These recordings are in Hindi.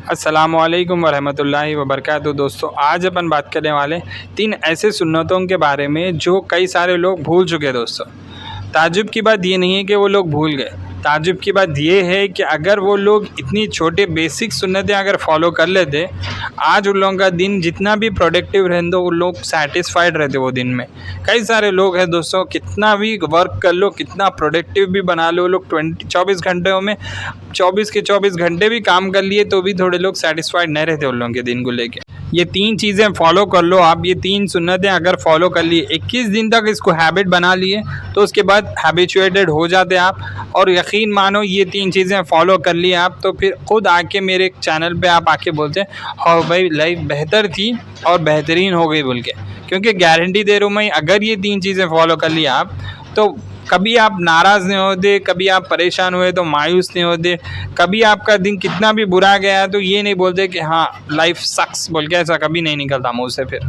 अस्सलामुअलैकुम वरहमतुल्लाहि वबरकातुहू। दोस्तों, आज अपन बात करने वाले 3 ऐसे सुन्नतों के बारे में जो कई सारे लोग भूल चुके हैं। दोस्तों, ताज्जुब की बात ये नहीं है कि वो लोग भूल गए, ताज्जुब की बात ये है कि अगर वो लोग इतनी छोटे बेसिक सुन्नतें अगर फॉलो कर लेते, आज उन लोगों का दिन जितना भी प्रोडक्टिव रहने दो, उन लोग सेटिस्फाइड रहते वो दिन में। कई सारे लोग हैं दोस्तों, कितना भी वर्क कर लो, कितना प्रोडक्टिव भी बना लो, लोग 24 घंटों में 24 के 24 घंटे भी काम कर लिए तो भी थोड़े लोग सेटिस्फाइड नहीं रहते उन लोगों के दिन को लेके। ये 3 चीज़ें फॉलो कर लो आप, ये 3 सुन्नतें अगर फॉलो कर लिए, 21 दिन तक इसको हैबिट बना लिए तो उसके बाद हैबिचुएटेड हो जाते आप। और यकीन मानो, ये 3 चीज़ें फॉलो कर लिए आप तो फिर खुद आके मेरे चैनल पे आप आके बोलते हैं हाँ भाई, लाइफ बेहतर थी और बेहतरीन हो गई बोल के। क्योंकि गारंटी दे रहा हूँ मैं, अगर ये 3 चीज़ें फॉलो कर लिए आप तो कभी आप नाराज़ नहीं होते, कभी आप परेशान हुए तो मायूस नहीं होते, कभी आपका दिन कितना भी बुरा गया तो ये नहीं बोलते कि हाँ लाइफ सक्स बोल के, ऐसा कभी नहीं निकलता मुँह से फिर।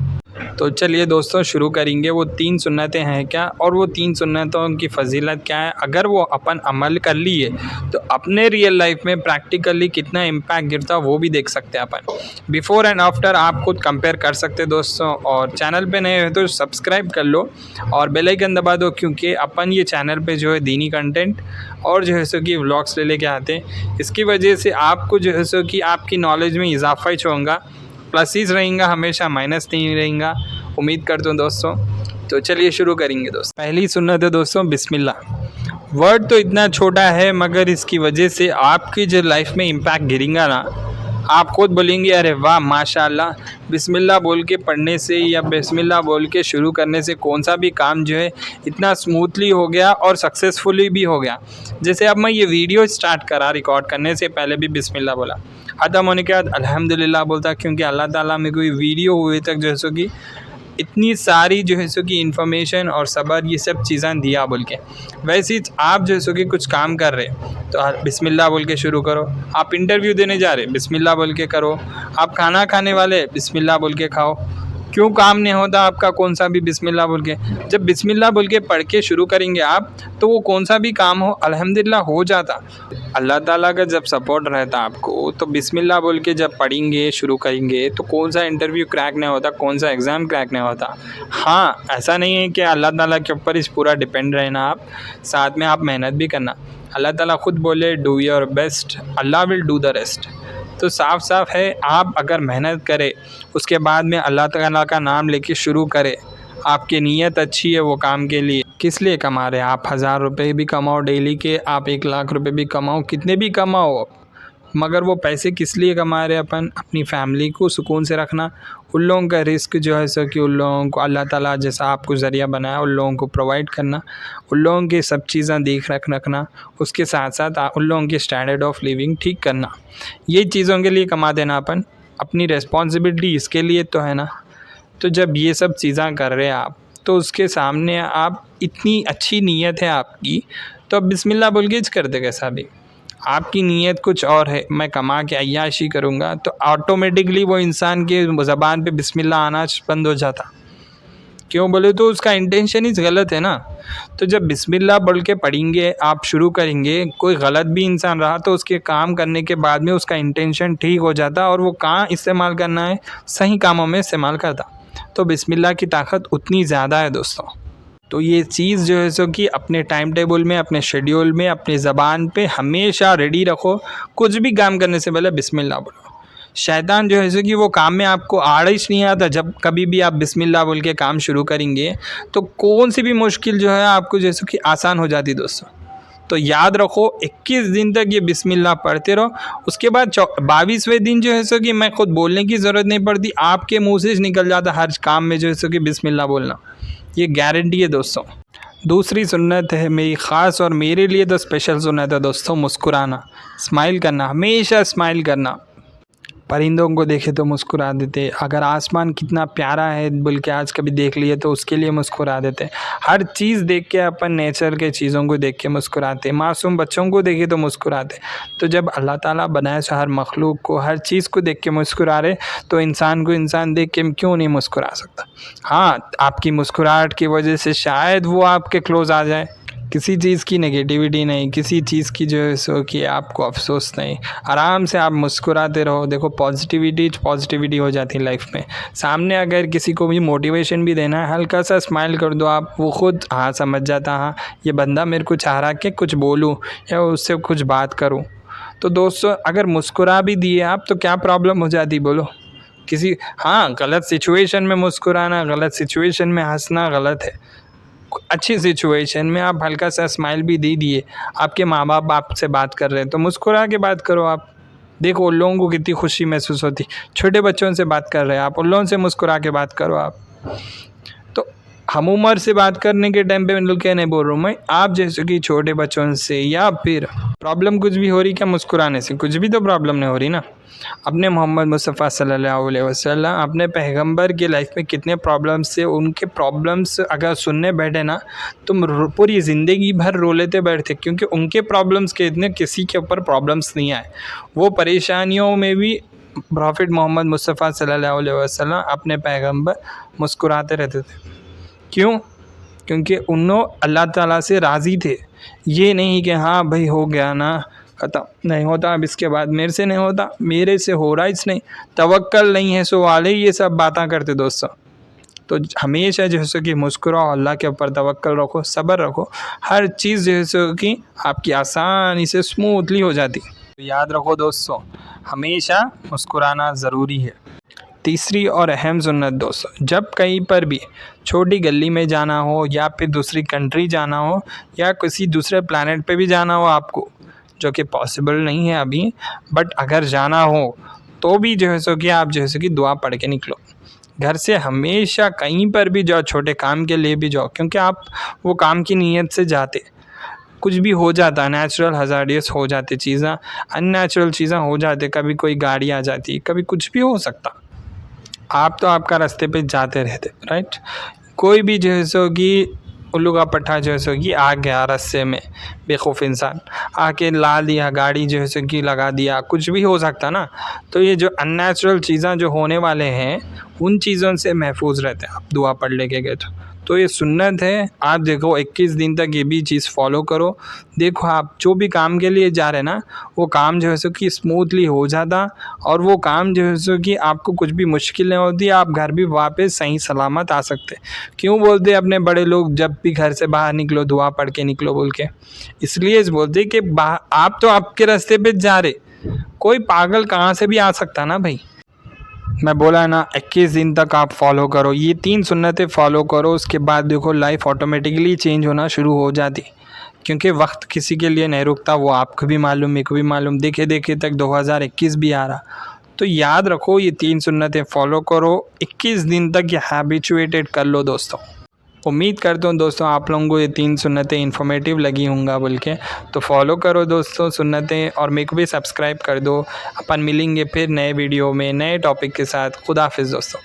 तो चलिए दोस्तों, शुरू करेंगे। वो 3 सुन्नतें हैं क्या और वो 3 सुन्नतों की फ़जीलत क्या है, अगर वो अपन अमल कर लिए तो अपने रियल लाइफ में प्रैक्टिकली कितना इम्पैक्ट गिरता वो भी देख सकते हैं अपन। बिफ़ोर एंड आफ्टर आप खुद कंपेयर कर सकते हैं दोस्तों। और चैनल पे नए हो तो सब्सक्राइब कर लो और बेल आइकन दबा दो, क्योंकि अपन ये चैनल पे जो है दीनी कंटेंट और जो है सो कि व्लॉग्स लेके आते हैं। इसकी वजह से आपको जो है सो कि आपकी नॉलेज में इजाफा ही होगा, प्लसेस रहेंगा हमेशा, माइनस नहीं रहेगा। उम्मीद करता हूँ दोस्तों। तो चलिए शुरू करेंगे दोस्तों। पहली सुन्नत है दोस्तों बिस्मिल्लाह। वर्ड तो इतना छोटा है मगर इसकी वजह से आपकी जो लाइफ में इम्पैक्ट गिरेगा ना, आप खुद बोलेंगे अरे वाह माशाल्लाह, बिस्मिल्लाह बोल के पढ़ने से या बिस्मिल्लाह बोल के शुरू करने से कौन सा भी काम जो है इतना स्मूथली हो गया और सक्सेसफुली भी हो गया। जैसे अब मैं ये वीडियो स्टार्ट करा, रिकॉर्ड करने से पहले भी बिस्मिल्लाह बोला, ख़त्म होने के बाद अल्हम्दुलिल्लाह बोलता, क्योंकि अल्लाह ताला में कोई वीडियो हुए तक जो है सो कि इतनी सारी जो है सो कि इन्फॉर्मेशन और सब्र ये सब चीज़ें दिया बोल के। वैसे ही आप जो है सो कि कुछ काम कर रहे तो बिस्मिल्लाह बोल के शुरू करो। आप इंटरव्यू देने जा रहे बिस्मिल्लाह बोल के करो। आप खाना खाने वाले बिस्मिल्लाह बोल के खाओ। क्यों काम नहीं होता आपका कोन सा भी बिस्मिल्लाह बोल के? जब बिस्मिल्लाह बोल के पढ़ के शुरू करेंगे आप तो वो कौन सा भी काम हो अल्हम्दुलिल्लाह हो जाता। अल्लाह ताला का जब सपोर्ट रहता आपको तो बिस्मिल्लाह बोल के जब पढ़ेंगे शुरू करेंगे तो कौन सा इंटरव्यू क्रैक नहीं होता, कौन सा एग्ज़ाम क्रैक नहीं होता। हाँ, ऐसा नहीं है कि अल्लाह ताला के ऊपर इस पूरा डिपेंड रहना आप, साथ में आप मेहनत भी करना। अल्लाह ताला खुद बोले do your best, Allah will do the rest. तो साफ साफ है, आप अगर मेहनत करें उसके बाद में अल्लाह ताला का नाम लेके शुरू करें, आपकी नीयत अच्छी है वो काम के लिए, किस लिए कमा रहे हैं आप? 1000 रुपये भी कमाओ डेली के, आप 1 लाख रुपये भी कमाओ, कितने भी कमाओ, मगर वो पैसे किस लिए कमा रहे हैं अपन? अपनी फैमिली को सुकून से रखना। उन लोगों का रिस्क जो है सो कि उन लोगों को अल्लाह ताला जैसा आपको ज़रिया बनाया उन लोगों को प्रोवाइड करना, उन लोगों की सब चीज़ें देख रखना, उसके साथ साथ उन लोगों की स्टैंडर्ड ऑफ लिविंग ठीक करना। ये चीज़ों के लिए कमा देना अपन, अपनी रिस्पॉन्सिबिलिटी इसके लिए तो है ना। तो जब ये सब चीज़ें कर रहे हैं आप तो उसके सामने आप इतनी अच्छी नीयत है आपकी, तो अब बिस्मिल्लाह बोल के कर दे। कैसा भी आपकी नीयत कुछ और है, मैं कमा के अय्याशी करूँगा, तो ऑटोमेटिकली वो इंसान के ज़बान पे बिस्मिल्लाह आना बंद हो जाता। क्यों बोले तो उसका इंटेंशन ही गलत है ना। तो जब बिस्मिल्लाह बोल के पढ़ेंगे आप शुरू करेंगे, कोई गलत भी इंसान रहा तो उसके काम करने के बाद में उसका इंटेंशन ठीक हो जाता और वो कहाँ इस्तेमाल करना है, सही कामों में इस्तेमाल करता। तो बिस्मिल्लाह की ताकत उतनी ज़्यादा है दोस्तों। तो ये चीज़ जो है सो कि अपने टाइम टेबल में, अपने शेड्यूल में, अपनी ज़बान पे हमेशा रेडी रखो। कुछ भी काम करने से पहले बिस्मिल्लाह बोलो। शैतान जो है सो कि वो काम में आपको आड़िश नहीं आता। जब कभी भी आप बिस्मिल्लाह बोल के काम शुरू करेंगे तो कौन सी भी मुश्किल जो है आपको जैसे कि आसान हो जाती दोस्तों। तो याद रखो, 21 दिन तक ये बिस्मिल्लाह पढ़ते रहो। उसके बाद 22वें दिन जो है सो कि मैं खुद बोलने की ज़रूरत नहीं पड़ती, आपके मुंह से निकल जाता हर काम में जो है सो कि बिस्मिल्लाह बोलना, ये गारंटी है दोस्तों। दूसरी सुन्नत है मेरी ख़ास और मेरे लिए तो स्पेशल सुन्नत है दोस्तों, मुस्कुराना, स्माइल करना, हमेशा स्माइल करना। परिंदों को देखे तो मुस्कुरा देते, अगर आसमान कितना प्यारा है बोल के आज कभी देख लिए तो उसके लिए मुस्कुरा देते। हर चीज़ देख के अपन नेचर के चीज़ों को देख के मुस्कुराते, मासूम बच्चों को देखे तो मुस्कुराते। तो जब अल्लाह ताला बनाए से हर मखलूक को, हर चीज़ को देख के मुस्कुरा रहे तो इंसान को इंसान देख के क्यों नहीं मुस्कुरा सकता। हाँ, आपकी मुस्कुराहट की वजह से शायद वो आपके क्लोज़ आ जाए, किसी चीज़ की नेगेटिविटी नहीं, किसी चीज़ की जो है सो कि आपको अफसोस नहीं, आराम से आप मुस्कुराते रहो। देखो पॉजिटिविटी हो जाती है लाइफ में। सामने अगर किसी को भी मोटिवेशन भी देना है, हल्का सा स्माइल कर दो आप, वो खुद हाँ समझ जाता, हाँ ये बंदा मेरे को चाह रहा कि कुछ बोलूँ या उससे कुछ बात करूँ। तो दोस्तों अगर मुस्कुरा भी दिए आप तो क्या प्रॉब्लम हो जाती बोलो? किसी हाँ गलत सिचुएशन में मुस्कुराना, गलत सिचुएशन में हंसना गलत है। अच्छी सिचुएशन में आप हल्का सा स्माइल भी दे दिए, आपके माँ बाप आपसे बात कर रहे हैं तो मुस्कुरा के बात करो आप। देखो उन लोगों को कितनी खुशी महसूस होती। छोटे बच्चों से बात कर रहे हैं आप, उन लोगों से मुस्कुरा के बात करो आप। तो हम उम्र से बात करने के टाइम पे मैं क्या नहीं बोल रहा हूँ मैं, आप जैसे कि छोटे बच्चों से या फिर प्रॉब्लम कुछ भी हो रही क्या मुस्कुराने से? कुछ भी तो प्रॉब्लम नहीं हो रही ना। अपने मोहम्मद मुस्तफ़ा सल्लल्लाहु अलैहि वसल्लम अपने पैगंबर की लाइफ में कितने प्रॉब्लम्स थे, उनके प्रॉब्लम्स अगर सुनने बैठे ना तो पूरी ज़िंदगी भर रो लेते बैठते, क्योंकि उनके प्रॉब्लम्स के इतने किसी के ऊपर प्रॉब्लम्स नहीं आए। वो परेशानियों में भी प्रॉफिट मोहम्मद मुस्तफ़ा सल्लल्लाहु अलैहि वसल्लम अपने पैगंबर मुस्कुराते रहते थे। क्यों? क्योंकि उन्होंने अल्लाह ताला से राज़ी थे। ये नहीं कि हाँ भाई हो गया ना, ख़त्म, नहीं होता अब इसके बाद मेरे से नहीं होता, मेरे से हो रहा इसने, तवक्कल नहीं है सो वाले, ये सब बातें करते दोस्तों। तो हमेशा जैसे कि मुस्कुराओ, अल्लाह के ऊपर तवक्कल रखो, सब्र रखो, हर चीज़ जैसे कि आपकी आसानी से स्मूथली हो जाती। तो याद रखो दोस्तों, हमेशा मुस्कुराना ज़रूरी है। तीसरी और अहम सुन्नत दोस्तों, जब कहीं पर भी छोटी गली में जाना हो या फिर दूसरी कंट्री जाना हो या किसी दूसरे प्लैनेट पे भी जाना हो आपको, जो कि पॉसिबल नहीं है अभी, बट अगर जाना हो तो भी जो है सो कि आप जैसे कि दुआ पढ़ के निकलो। घर से हमेशा कहीं पर भी जाओ, छोटे काम के लिए भी जाओ, क्योंकि आप वो काम की नीयत से जाते, कुछ भी हो जाता है, नेचुरल हज़ार्डियस हो जाती चीज़ें, अननेचुरल चीज़ें हो जाती, कभी कोई गाड़ी आ जाती, कभी कुछ भी हो सकता। आप तो आपका रास्ते पे जाते रहते, राइट। कोई भी जो है सो कि उल्लू का पट्टा जो है सो कि आ गया रास्ते में, बेवकूफ़ इंसान आके ला दिया, गाड़ी जो है सो कि लगा दिया, कुछ भी हो सकता ना। तो ये जो अननेचुरल चीज़ें जो होने वाले हैं, उन चीज़ों से महफूज रहते हैं आप दुआ पढ़ लेके गए तो ये सुन्नत है। आप देखो 21 दिन तक ये भी चीज़ फॉलो करो। देखो आप जो भी काम के लिए जा रहे हैं ना, वो काम जो है सो कि स्मूथली हो जाता, और वो काम जो है सो कि आपको कुछ भी मुश्किल नहीं होती, आप घर भी वापस सही सलामत आ सकते। क्यों बोलते अपने बड़े लोग जब भी घर से बाहर निकलो दुआ पढ़ के निकलो बोल के? इसलिए बोलते कि आप तो आपके रास्ते पे जा रहे, कोई पागल कहाँ से भी आ सकता ना भाई। मैं बोला ना 21 दिन तक आप फॉलो करो, ये 3 सुन्नतें फॉलो करो, उसके बाद देखो लाइफ ऑटोमेटिकली चेंज होना शुरू हो जाती। क्योंकि वक्त किसी के लिए नहीं रुकता, वो आपको भी मालूम, मेरे को भी मालूम, देखे देखे तक 2021 भी आ रहा। तो याद रखो ये 3 सुन्नतें फॉलो करो, 21 दिन तक ये हैबिचुएटेड कर लो दोस्तों। उम्मीद करता हूँ दोस्तों आप लोगों को ये 3 सुन्नतें इन्फॉर्मेटिव लगी होंगी बोल के, तो फॉलो करो दोस्तों सुन्नतें, और मेरे को भी सब्सक्राइब कर दो। अपन मिलेंगे फिर नए वीडियो में नए टॉपिक के साथ। खुदा हाफिज़ दोस्तों।